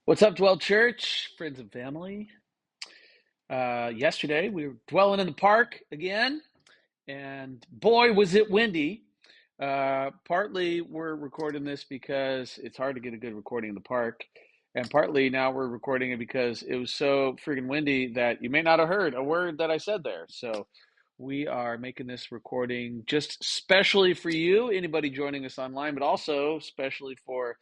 What's up, Dwell Church, friends and family? Yesterday we were dwelling in the park again, and boy, was it windy. Partly we're recording this because it's hard to get a good recording in the park, and partly now we're recording it because it was so freaking windy that you may not have heard a word that I said there. So we are making this recording just specially for you, anybody joining us online, but also specially for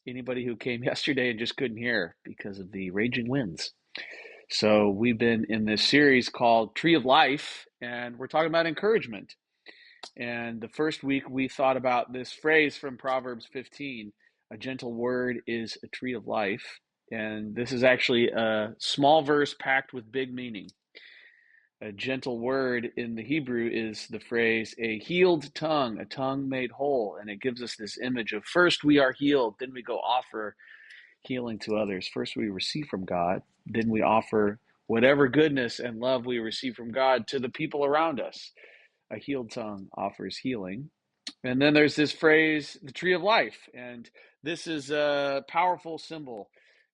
anybody who came yesterday and just couldn't hear because of the raging winds. So, we've been in this series called Tree of Life, and we're talking about encouragement. And the first week we thought about this phrase from Proverbs 15, a gentle word is a tree of life. And this is actually a small verse packed with big meaning. A gentle word in the Hebrew is the phrase a healed tongue, a tongue made whole. And it gives us this image of first we are healed, then we go offer healing to others. First, we receive from God, then we offer whatever goodness and love we receive from God to the people around us. A healed tongue offers healing. And then there's this phrase, the tree of life. And this is a powerful symbol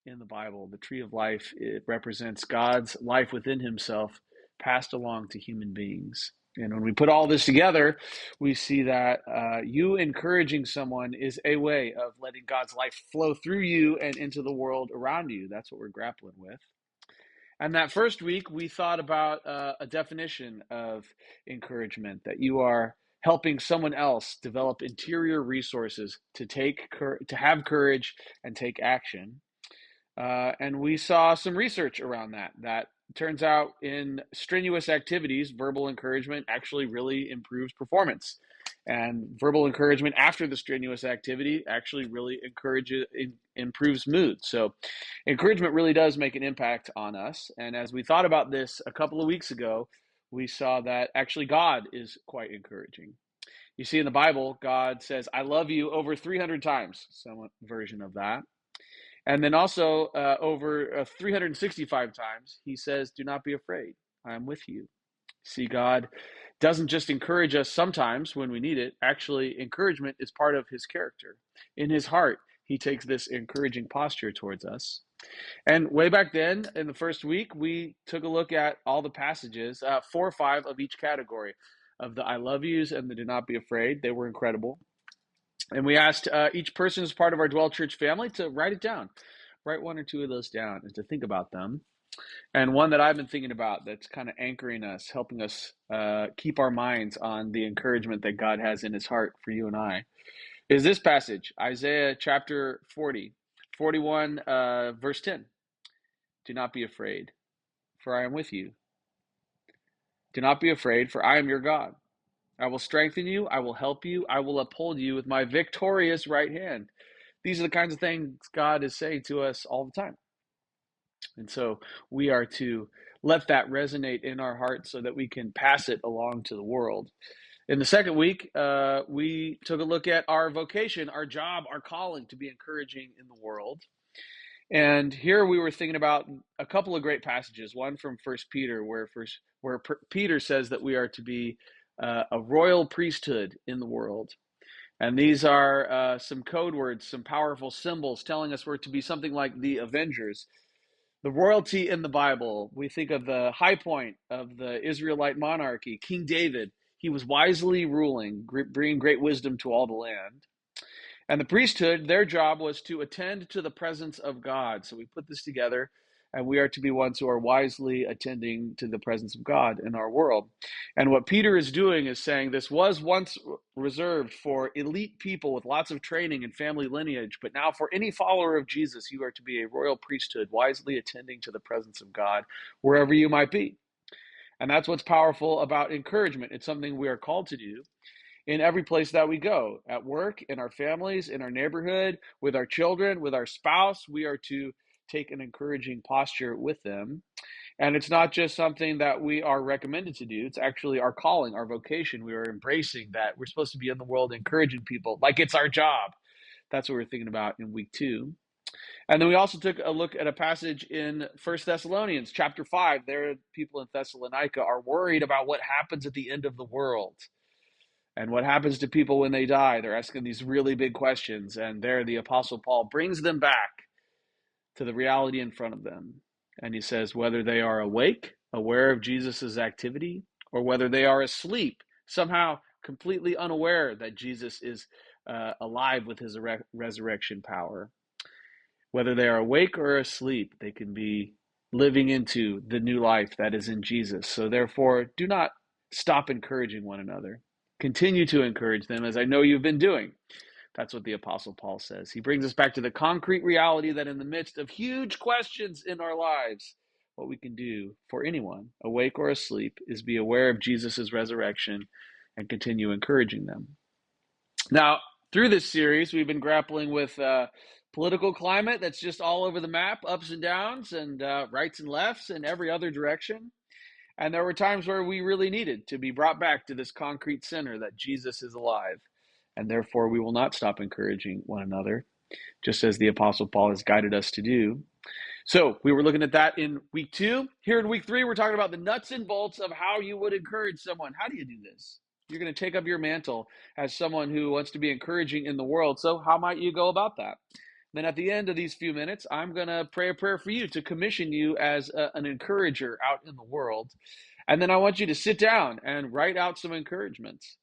in the Bible. The tree of life, it represents God's life within himself passed along to human beings. And when we put all this together, we see that you encouraging someone is a way of letting God's life flow through you and into the world around you. That's what we're grappling with. And that first week, we thought about a definition of encouragement that you are helping someone else develop interior resources to to have courage and take action. And we saw some research around that. That turns out in strenuous activities, verbal encouragement actually really improves performance. And verbal encouragement after the strenuous activity actually really improves mood. So, encouragement really does make an impact on us. And as we thought about this a couple of weeks ago, we saw that actually God is quite encouraging. You see in the Bible, God says, I love you over 300 times, some version of that. And then also over 365 times, he says, do not be afraid. I am with you. See, God doesn't just encourage us sometimes when we need it. Actually, encouragement is part of his character. In his heart, he takes this encouraging posture towards us. And way back then, in the first week, we took a look at all the passages, 4 or 5 of each category of the I love yous and the do not be afraid. They were incredible. And we asked each person as part of our Dwell Church family to write it down, write 1 or 2 of those down and to think about them. And one that I've been thinking about that's kind of anchoring us, helping us keep our minds on the encouragement that God has in his heart for you and I, is this passage, Isaiah chapter 40, 41, verse 10. Do not be afraid, for I am with you. Do not be afraid, for I am your God. I will strengthen you. I will help you. I will uphold you with my victorious right hand. These are the kinds of things God is saying to us all the time. And so we are to let that resonate in our hearts so that we can pass it along to the world. In the second week, we took a look at our vocation, our job, our calling to be encouraging in the world. And here we were thinking about a couple of great passages. One from First Peter, where Peter says that we are to be a royal priesthood in the world. And these are some code words, some powerful symbols telling us we're to be something like the Avengers. The royalty in the Bible, we think of the high point of the Israelite monarchy, King David. He was wisely ruling, bringing great wisdom to all the land. And the priesthood, their job was to attend to the presence of God. So we put this together, and we are to be ones who are wisely attending to the presence of God in our world. And what Peter is doing is saying this was once reserved for elite people with lots of training and family lineage, but now for any follower of Jesus, you are to be a royal priesthood, wisely attending to the presence of God wherever you might be. And that's what's powerful about encouragement. It's something we are called to do in every place that we go, at work, in our families, in our neighborhood, with our children, with our spouse. We are to take an encouraging posture with them. And it's not just something that we are recommended to do. It's actually our calling, our vocation. We are embracing that. We're supposed to be in the world encouraging people like it's our job. That's what we're thinking about in week 2. And then we also took a look at a passage in First Thessalonians chapter 5. There, people in Thessalonica are worried about what happens at the end of the world. And what happens to people when they die? They're asking these really big questions. And there, the Apostle Paul brings them back to the reality in front of them. And he says, whether they are awake, aware of Jesus' activity, or whether they are asleep, somehow completely unaware that Jesus is alive with his resurrection power. Whether they are awake or asleep, they can be living into the new life that is in Jesus. So therefore, do not stop encouraging one another. Continue to encourage them, as I know you've been doing. That's what the Apostle Paul says. He brings us back to the concrete reality that in the midst of huge questions in our lives, what we can do for anyone, awake or asleep, is be aware of Jesus' resurrection and continue encouraging them. Now, through this series, we've been grappling with political climate that's just all over the map, ups and downs, and rights and lefts, and every other direction. And there were times where we really needed to be brought back to this concrete center that Jesus is alive. And therefore, we will not stop encouraging one another, just as the Apostle Paul has guided us to do. So we were looking at that in week 2. Here in week 3, we're talking about the nuts and bolts of how you would encourage someone. How do you do this? You're going to take up your mantle as someone who wants to be encouraging in the world. So how might you go about that? Then at the end of these few minutes, I'm going to pray a prayer for you to commission you as an encourager out in the world. And then I want you to sit down and write out some encouragements.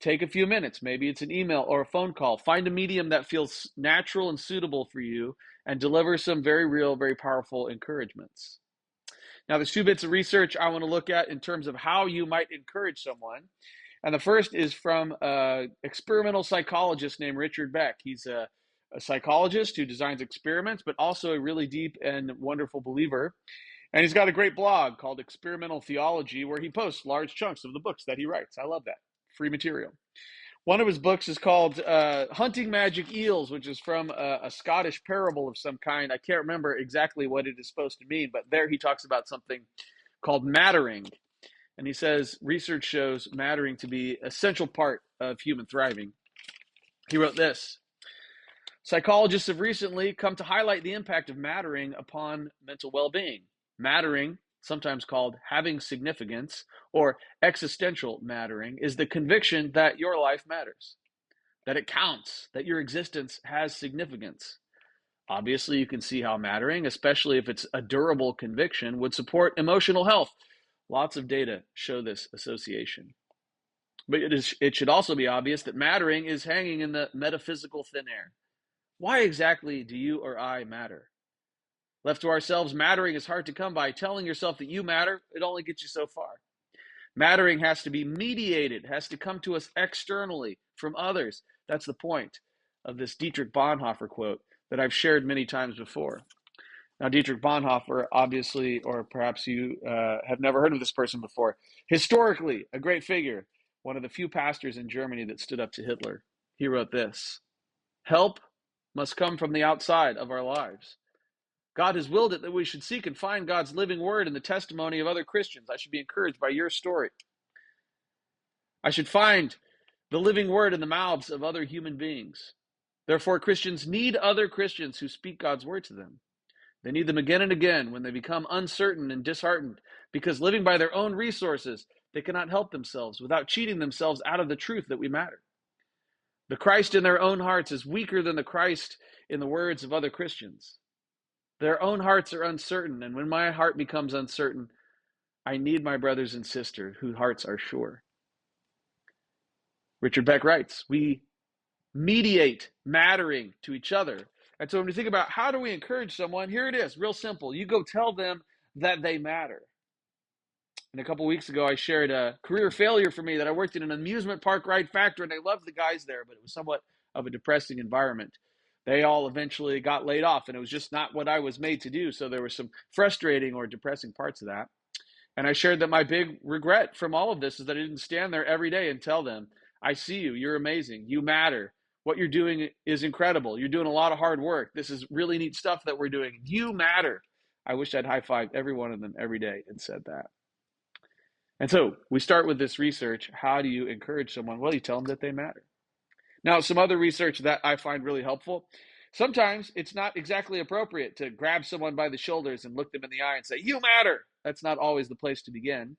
Take a few minutes. Maybe it's an email or a phone call. Find a medium that feels natural and suitable for you and deliver some very real, very powerful encouragements. Now, there's 2 bits of research I want to look at in terms of how you might encourage someone. And the first is from an experimental psychologist named Richard Beck. He's a psychologist who designs experiments, but also a really deep and wonderful believer. And he's got a great blog called Experimental Theology, where he posts large chunks of the books that he writes. I love that. Free material. One of his books is called Hunting Magic Eels, which is from a Scottish parable of some kind. I can't remember exactly what it is supposed to mean, but there he talks about something called mattering. And he says research shows mattering to be an essential part of human thriving. He wrote this: psychologists have recently come to highlight the impact of mattering upon mental well-being. Mattering, sometimes called having significance or existential mattering, is the conviction that your life matters, that it counts, that your existence has significance. Obviously, you can see how mattering, especially if it's a durable conviction, would support emotional health. Lots of data show this association. But it should also be obvious that mattering is hanging in the metaphysical thin air. Why exactly do you or I matter? Left to ourselves, mattering is hard to come by. Telling yourself that you matter, it only gets you so far. Mattering has to be mediated, has to come to us externally from others. That's the point of this Dietrich Bonhoeffer quote that I've shared many times before. Now, Dietrich Bonhoeffer, obviously, or perhaps you have never heard of this person before, historically a great figure, one of the few pastors in Germany that stood up to Hitler. He wrote this: help must come from the outside of our lives. God has willed it that we should seek and find God's living word in the testimony of other Christians. I should be encouraged by your story. I should find the living word in the mouths of other human beings. Therefore, Christians need other Christians who speak God's word to them. They need them again and again when they become uncertain and disheartened, because living by their own resources, they cannot help themselves without cheating themselves out of the truth that we matter. The Christ in their own hearts is weaker than the Christ in the words of other Christians. Their own hearts are uncertain, and when my heart becomes uncertain, I need my brothers and sisters whose hearts are sure. Richard Beck writes, we mediate mattering to each other. And so when you think about how do we encourage someone, here it is, real simple. You go tell them that they matter. And a couple weeks ago, I shared a career failure for me that I worked in an amusement park ride factory, and I loved the guys there, but it was somewhat of a depressing environment. They all eventually got laid off, and it was just not what I was made to do. So there were some frustrating or depressing parts of that. And I shared that my big regret from all of this is that I didn't stand there every day and tell them, I see you, you're amazing, you matter. What you're doing is incredible. You're doing a lot of hard work. This is really neat stuff that we're doing. You matter. I wish I'd high-fived every one of them every day and said that. And so we start with this research. How do you encourage someone? Well, you tell them that they matter. Now, some other research that I find really helpful. Sometimes it's not exactly appropriate to grab someone by the shoulders and look them in the eye and say, you matter. That's not always the place to begin.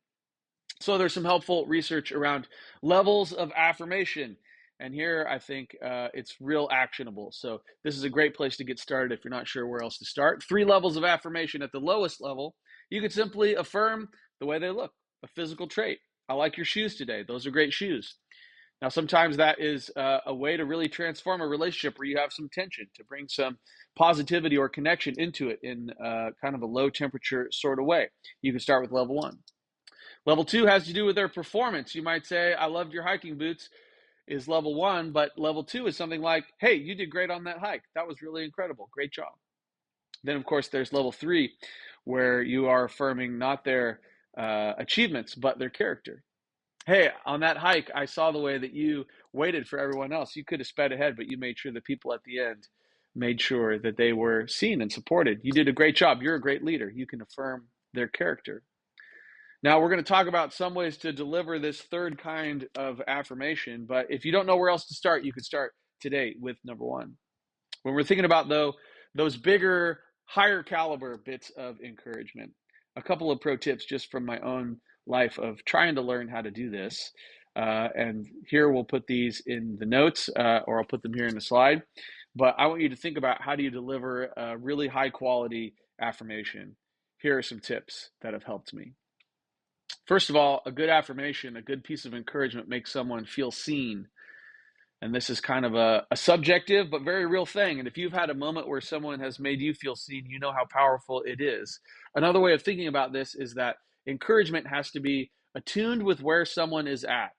So there's some helpful research around levels of affirmation. And here I think it's real actionable. So this is a great place to get started if you're not sure where else to start. 3 levels of affirmation. At the lowest level, you could simply affirm the way they look, a physical trait. I like your shoes today. Those are great shoes. Now, sometimes that is a way to really transform a relationship where you have some tension, to bring some positivity or connection into it in kind of a low temperature sort of way. You can start with level 1. Level 2 has to do with their performance. You might say, I loved your hiking boots, is level 1, but level 2 is something like, hey, you did great on that hike. That was really incredible. Great job. Then, of course, there's level 3, where you are affirming not their achievements, but their character. Hey, on that hike, I saw the way that you waited for everyone else. You could have sped ahead, but you made sure the people at the end made sure that they were seen and supported. You did a great job. You're a great leader. You can affirm their character. Now, we're going to talk about some ways to deliver this third kind of affirmation, but if you don't know where else to start, you could start today with number 1. When we're thinking about, though, those bigger, higher caliber bits of encouragement, a couple of pro tips just from my own life of trying to learn how to do this. And here we'll put these in the notes, or I'll put them here in the slide. But I want you to think about, how do you deliver a really high quality affirmation? Here are some tips that have helped me. First of all, a good affirmation, a good piece of encouragement makes someone feel seen. And this is kind of a subjective but very real thing. And if you've had a moment where someone has made you feel seen, you know how powerful it is. Another way of thinking about this is that encouragement has to be attuned with where someone is at.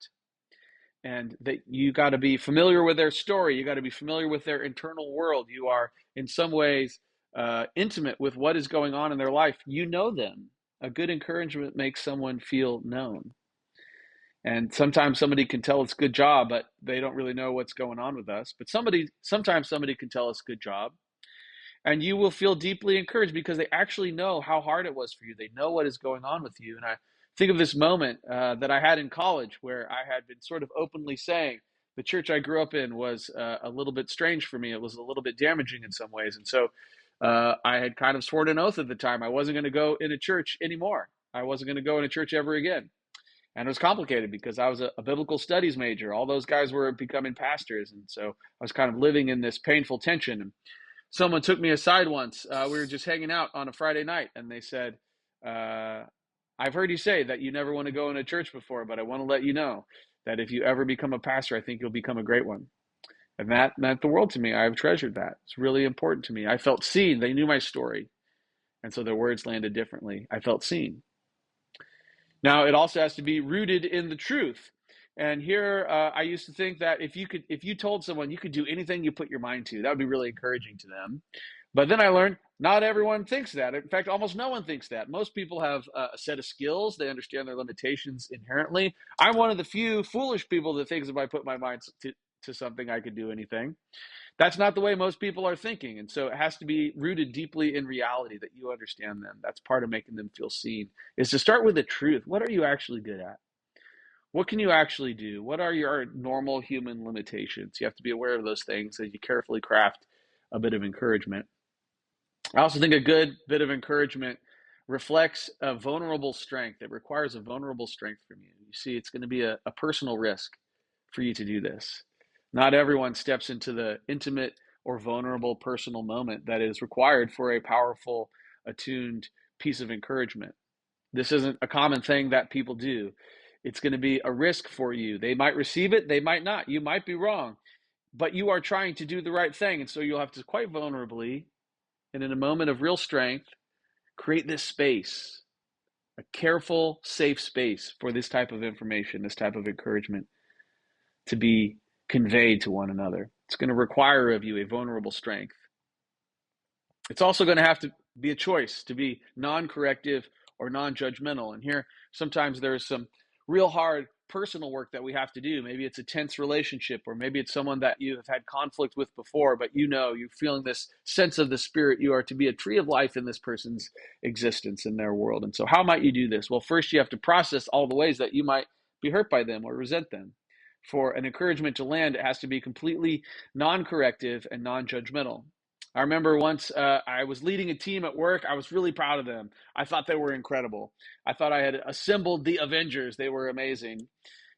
And that you got to be familiar with their story. You got to be familiar with their internal world. You are in some ways intimate with what is going on in their life. You know them. A good encouragement makes someone feel known. And sometimes somebody can tell us good job, but they don't really know what's going on with us. But sometimes somebody can tell us good job, and you will feel deeply encouraged because they actually know how hard it was for you. They know what is going on with you. And I think of this moment that I had in college, where I had been sort of openly saying the church I grew up in was a little bit strange for me. It was a little bit damaging in some ways. And so I had kind of sworn an oath at the time. I wasn't going to go in a church anymore. I wasn't going to go in a church ever again. And it was complicated because I was a biblical studies major. All those guys were becoming pastors. And so I was kind of living in this painful tension. And someone took me aside once. We were just hanging out on a Friday night, and they said, I've heard you say that you never want to go in a church before, but I want to let you know that if you ever become a pastor, I think you'll become a great one. And that meant the world to me. I've treasured that. It's really important to me. I felt seen. They knew my story. And so their words landed differently. I felt seen. Now, it also has to be rooted in the truth. And here, I used to think that if you told someone you could do anything you put your mind to, that would be really encouraging to them. But then I learned not everyone thinks that. In fact, almost no one thinks that. Most people have a set of skills. They understand their limitations inherently. I'm one of the few foolish people that thinks if I put my mind to something, I could do anything. That's not the way most people are thinking. And so it has to be rooted deeply in reality, that you understand them. That's part of making them feel seen, is to start with the truth. What are you actually good at? What can you actually do? What are your normal human limitations? You have to be aware of those things as you carefully craft a bit of encouragement. I also think a good bit of encouragement reflects a vulnerable strength. It requires a vulnerable strength from you. You see, it's going to be a personal risk for you to do this. Not everyone steps into the intimate or vulnerable personal moment that is required for a powerful, attuned piece of encouragement. This isn't a common thing that people do. It's going to be a risk for you. They might receive it, they might not. You might be wrong, but you are trying to do the right thing. And so you'll have to quite vulnerably, and in a moment of real strength, create this space, a careful, safe space for this type of information, this type of encouragement to be conveyed to one another. It's going to require of you a vulnerable strength. It's also going to have to be a choice to be non-corrective or non-judgmental. And here, sometimes there's some real hard personal work that we have to do. Maybe it's a tense relationship, or maybe it's someone that you have had conflict with before, but you're feeling this sense of the Spirit. You are to be a tree of life in this person's existence, in their world. And so how might you do this? Well, first you have to process all the ways that you might be hurt by them or resent them. For an encouragement to land, it has to be completely non-corrective and non-judgmental. I remember once I was leading a team at work. I was really proud of them. I thought they were incredible. I thought I had assembled the Avengers. They were amazing.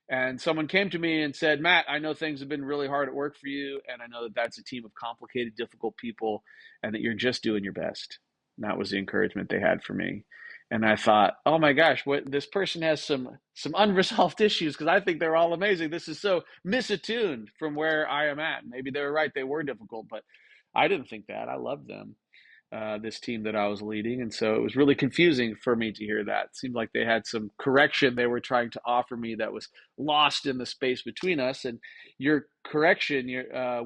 And someone came to me and said, Matt, I know things have been really hard at work for you, and I know that that's a team of complicated, difficult people, and that you're just doing your best. And that was the encouragement they had for me. And I thought, oh my gosh, what this person has some unresolved issues because I think they're all amazing. This is so misattuned from where I am at. Maybe they were right; they were difficult, but I didn't think that. I loved them, this team that I was leading. And so it was really confusing for me to hear that. It seemed like they had some correction they were trying to offer me that was lost in the space between us. And your correction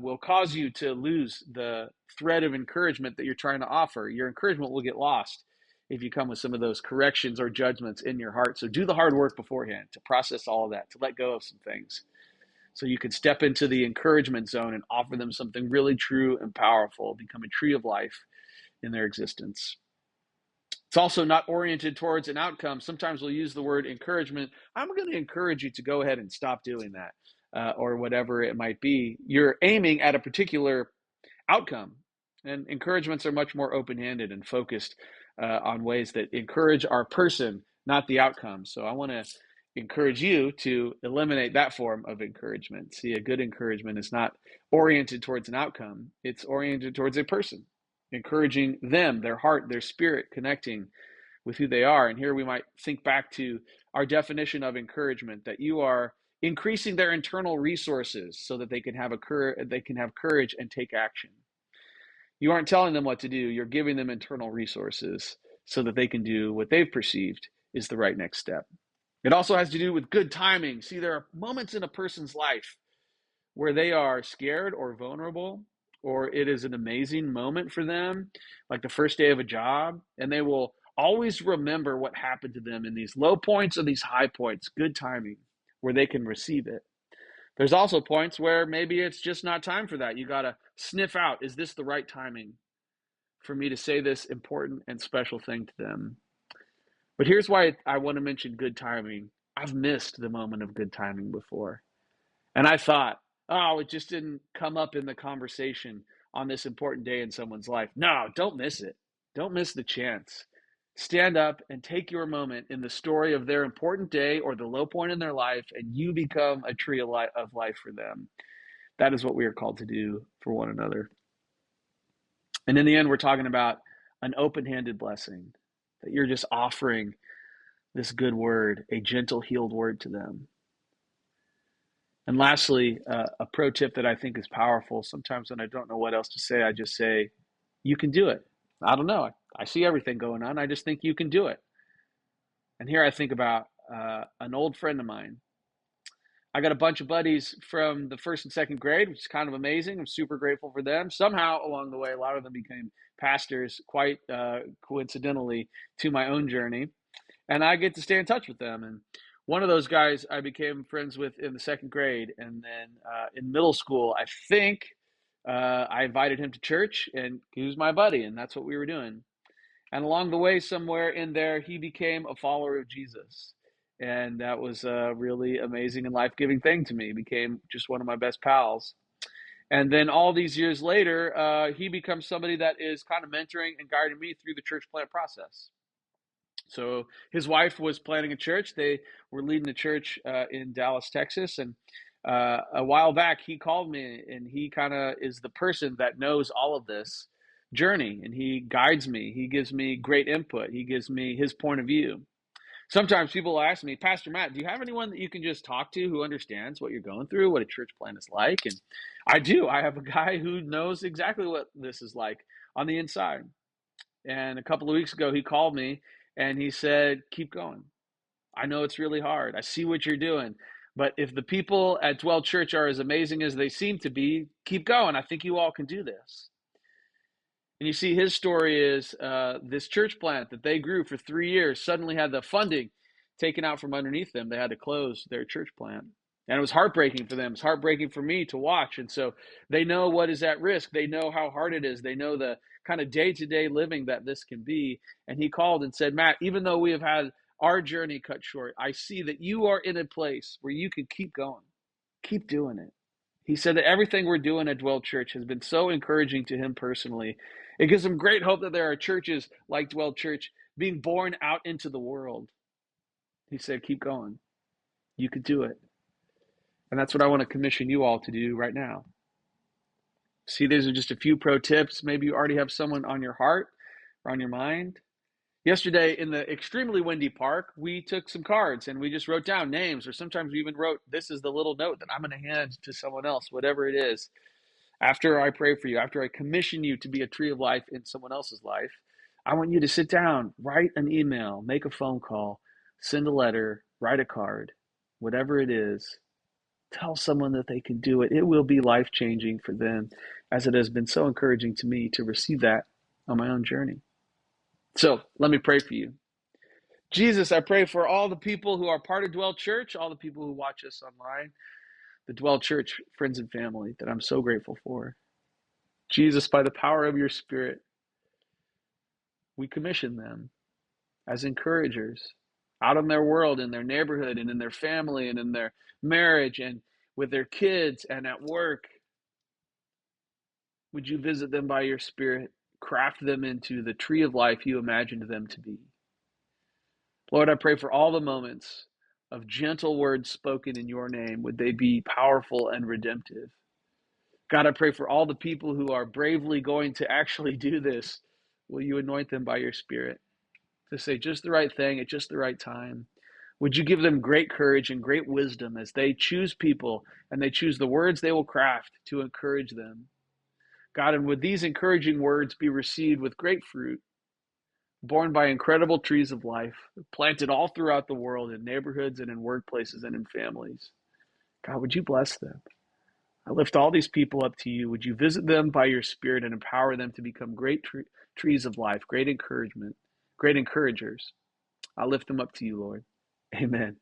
will cause you to lose the thread of encouragement that you're trying to offer. Your encouragement will get lost if you come with some of those corrections or judgments in your heart. So do the hard work beforehand to process all of that, to let go of some things, so you can step into the encouragement zone and offer them something really true and powerful, become a tree of life in their existence. It's also not oriented towards an outcome. Sometimes we'll use the word encouragement. I'm going to encourage you to go ahead and stop doing that, or whatever it might be. You're aiming at a particular outcome, and encouragements are much more open-handed and focused on ways that encourage our person, not the outcome. So I want to encourage you to eliminate that form of encouragement. See, a good encouragement is not oriented towards an outcome. It's oriented towards a person, encouraging them, their heart, their spirit, connecting with who they are. And here we might think back to our definition of encouragement, that you are increasing their internal resources so that they can have courage and take action. You aren't telling them what to do, you're giving them internal resources so that they can do what they've perceived is the right next step. It also has to do with good timing. See, there are moments in a person's life where they are scared or vulnerable, or it is an amazing moment for them, like the first day of a job, and they will always remember what happened to them in these low points and these high points, good timing, where they can receive it. There's also points where maybe it's just not time for that. You got to sniff out, is this the right timing for me to say this important and special thing to them? But here's why I want to mention good timing. I've missed the moment of good timing before. And I thought, oh, it just didn't come up in the conversation on this important day in someone's life. No, don't miss it. Don't miss the chance. Stand up and take your moment in the story of their important day or the low point in their life, and you become a tree of life for them. That is what we are called to do for one another. And in the end, we're talking about an open-handed blessing, that you're just offering this good word, a gentle, healed word to them. And lastly, a pro tip that I think is powerful. Sometimes when I don't know what else to say, I just say, you can do it. I don't know. I see everything going on. I just think you can do it. And here I think about an old friend of mine. I got a bunch of buddies from the first and second grade, which is kind of amazing. I'm super grateful for them. Somehow along the way, a lot of them became pastors, quite coincidentally to my own journey. And I get to stay in touch with them. And one of those guys I became friends with in the second grade. And then in middle school, I think I invited him to church, and he was my buddy, and that's what we were doing. And along the way, somewhere in there, he became a follower of Jesus. And that was a really amazing and life-giving thing to me. He became just one of my best pals. And then all these years later, he becomes somebody that is kind of mentoring and guiding me through the church plant process. So his wife was planning a church. They were leading a church in Dallas, Texas. And a while back, he called me, and he kind of is the person that knows all of this journey. And he guides me. He gives me great input. He gives me his point of view. Sometimes people will ask me, Pastor Matt, do you have anyone that you can just talk to who understands what you're going through, what a church plant is like? And I do. I have a guy who knows exactly what this is like on the inside. And a couple of weeks ago, he called me and he said, keep going. I know it's really hard. I see what you're doing. But if the people at Dwell Church are as amazing as they seem to be, keep going. I think you all can do this. And you see, his story is this church plant that they grew for 3 years suddenly had the funding taken out from underneath them. They had to close their church plant. And it was heartbreaking for them. It's heartbreaking for me to watch. And so they know what is at risk. They know how hard it is. They know the kind of day-to-day living that this can be. And he called and said, Matt, even though we have had our journey cut short, I see that you are in a place where you can keep going. Keep doing it. He said that everything we're doing at Dwell Church has been so encouraging to him personally. It gives him great hope that there are churches like Dwell Church being born out into the world. He said, keep going. You can do it. And that's what I want to commission you all to do right now. See, these are just a few pro tips. Maybe you already have someone on your heart or on your mind. Yesterday in the extremely windy park, we took some cards and we just wrote down names, or sometimes we even wrote, this is the little note that I'm going to hand to someone else, whatever it is. After I pray for you, after I commission you to be a tree of life in someone else's life, I want you to sit down, write an email, make a phone call, send a letter, write a card, whatever it is. Tell someone that they can do it. It will be life changing for them, as it has been so encouraging to me to receive that on my own journey. So let me pray for you. Jesus, I pray for all the people who are part of Dwell Church, all the people who watch us online, the Dwell Church friends and family that I'm so grateful for. Jesus, by the power of your Spirit, we commission them as encouragers out in their world, in their neighborhood, and in their family, and in their marriage, and with their kids, and at work. Would you visit them by your Spirit, craft them into the tree of life you imagined them to be? Lord, I pray for all the moments of gentle words spoken in your name. Would they be powerful and redemptive? God, I pray for all the people who are bravely going to actually do this. Will you anoint them by your Spirit to say just the right thing at just the right time? Would you give them great courage and great wisdom as they choose people and they choose the words they will craft to encourage them? God, and would these encouraging words be received with great fruit, borne by incredible trees of life, planted all throughout the world in neighborhoods and in workplaces and in families? God, would you bless them? I lift all these people up to you. Would you visit them by your Spirit and empower them to become great trees of life, great encouragement, great encouragers? I lift them up to you, Lord. Amen.